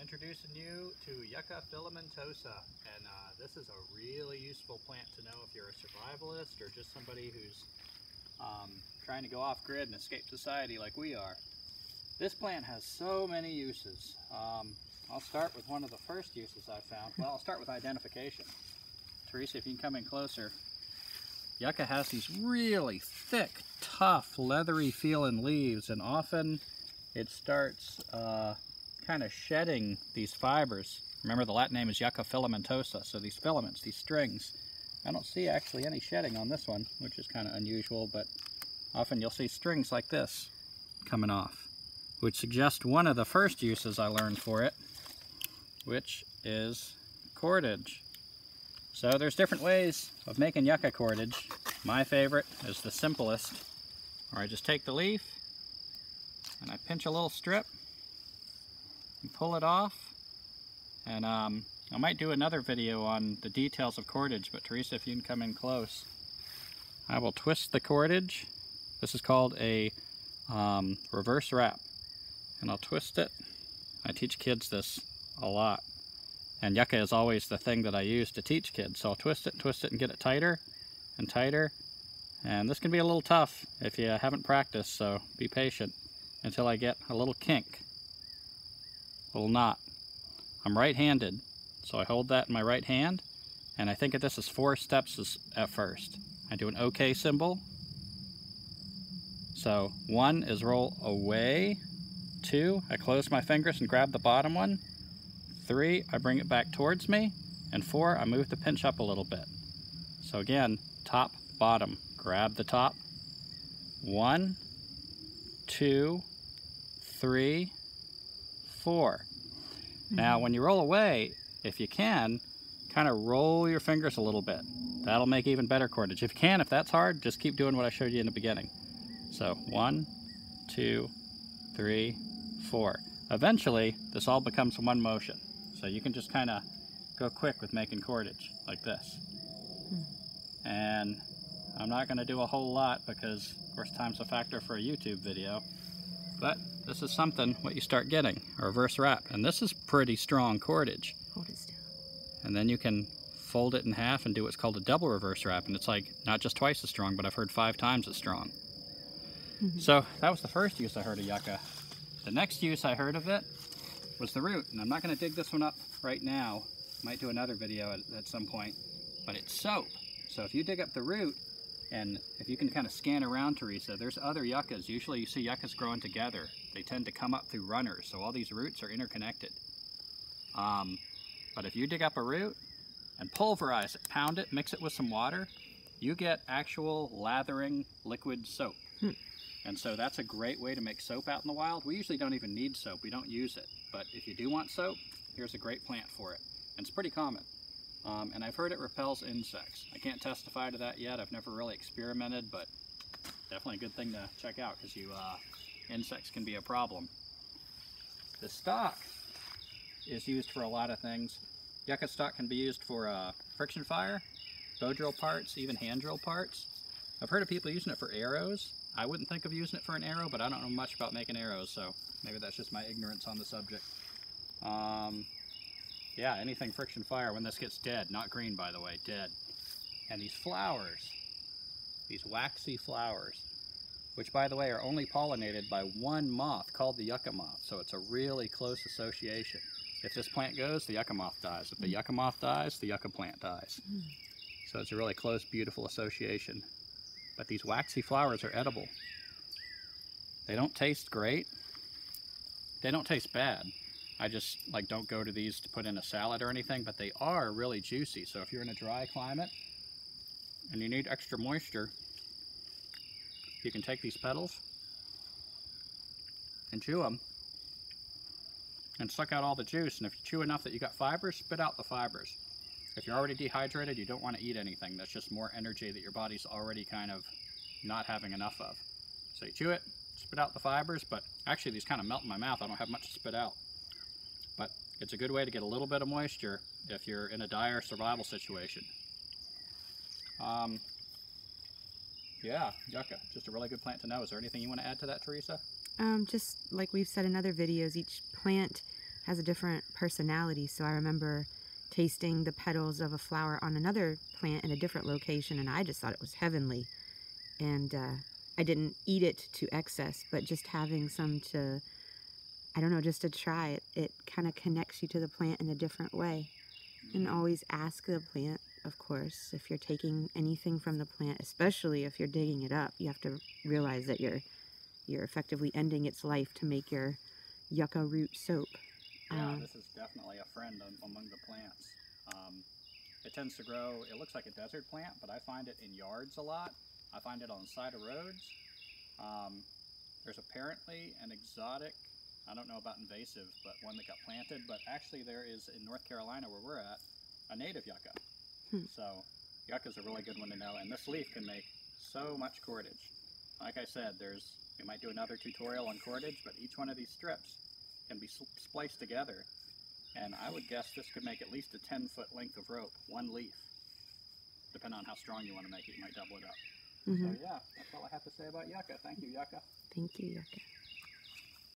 introducing you to Yucca filamentosa, and this is a really useful plant to know if you're a survivalist or just somebody who's trying to go off grid and escape society like we are. This plant has so many uses. I'll start with one of the first uses I found. Well, I'll start with identification. Teresa, if you can come in closer. Yucca has these really thick, tough, leathery feeling leaves, and often it starts kind of shedding these fibers. Remember, the Latin name is Yucca filamentosa, so these filaments, these strings. I don't see actually any shedding on this one, which is kind of unusual, but often you'll see strings like this coming off, which suggests one of the first uses I learned for it, which is cordage. So there's different ways of making yucca cordage. My favorite is the simplest, where I just take the leaf and I pinch a little strip and pull it off. And I might do another video on the details of cordage, but Teresa, if you can come in close, I will twist the cordage. This is called a reverse wrap, and I'll twist it. I teach kids this a lot. And yucca is always the thing that I use to teach kids. So I'll twist it, and get it tighter and tighter. And this can be a little tough if you haven't practiced, so be patient until I get a little kink, a little knot. I'm right-handed, so I hold that in my right hand, and I think of this as 4 steps at first. I do an OK symbol. So 1 is roll away. 2, I close my fingers and grab the bottom one. 3, I bring it back towards me, and 4, I move the pinch up a little bit. So again, top, bottom, grab the top. 1, 2, 3, 4. Now, when you roll away, if you can, kind of roll your fingers a little bit. That'll make even better cordage. If you can, if that's hard, just keep doing what I showed you in the beginning. So 1, 2, 3, 4. Eventually, this all becomes one motion. So you can just kind of go quick with making cordage like this. And I'm not going to do a whole lot because, of course, time's a factor for a YouTube video. But this is something what you start getting, a reverse wrap. And this is pretty strong cordage. Hold it still. And then you can fold it in half and do what's called a double reverse wrap. And it's like not just twice as strong, but I've heard 5 times as strong. So that was the first use I heard of yucca. The next use I heard of it was the root, and I'm not going to dig this one up right now. Might do another video at some point, but it's soap. So if you dig up the root, and if you can kind of scan around, Teresa, there's other yuccas. Usually you see yuccas growing together. They tend to come up through runners, so all these roots are interconnected. But if you dig up a root and pulverize it, pound it, mix it with some water, you get actual lathering liquid soap. And so that's a great way to make soap out in the wild. We usually don't even need soap. We don't use it. But if you do want soap, here's a great plant for it. And it's pretty common. And I've heard it repels insects. I can't testify to that yet. I've never really experimented, but definitely a good thing to check out because insects can be a problem. The stalk is used for a lot of things. Yucca stalk can be used for friction fire, bow drill parts, even hand drill parts. I've heard of people using it for arrows. I wouldn't think of using it for an arrow, but I don't know much about making arrows, so maybe that's just my ignorance on the subject. Yeah, anything friction fire when this gets dead, not green by the way, dead. And these flowers, these waxy flowers, which by the way are only pollinated by one moth called the yucca moth, so it's a really close association. If this plant goes, the yucca moth dies. If the yucca moth dies, the yucca plant dies. So it's a really close, beautiful association. But these waxy flowers are edible. They don't taste great. They don't taste bad. I just don't go to these to put in a salad or anything, but they are really juicy. So if you're in a dry climate and you need extra moisture, you can take these petals and chew them and suck out all the juice. And if you chew enough that you got fibers, spit out the fibers. If you're already dehydrated, you don't want to eat anything. That's just more energy that your body's already kind of not having enough of. So you chew it, spit out the fibers, but actually these kind of melt in my mouth. I don't have much to spit out. But it's a good way to get a little bit of moisture if you're in a dire survival situation. Yeah, yucca, just a really good plant to know. Is there anything you want to add to that, Teresa? Just like we've said in other videos, each plant has a different personality. So I remember tasting the petals of a flower on another plant in a different location, and I just thought it was heavenly. And I didn't eat it to excess, but just having some to, I don't know, just to try it, it kind of connects you to the plant in a different way. And always ask the plant, of course, if you're taking anything from the plant, especially if you're digging it up, you have to realize that you're effectively ending its life to make your yucca root soap. Yeah, this is definitely a friend among the plants. It tends to grow, it looks like a desert plant, but I find it in yards a lot. I find it on the side of roads. There's apparently an exotic, I don't know about invasive, but one that got planted, but actually there is in North Carolina where we're at, a native yucca. So yucca's a really good one to know, and this leaf can make so much cordage. Like I said, we might do another tutorial on cordage, but each one of these strips can be spliced together, and I would guess this could make at least a 10-foot length of rope, one leaf. Depending on how strong you want to make it, you might double it up. So yeah, that's all I have to say about yucca. Thank you, yucca. Thank you, yucca.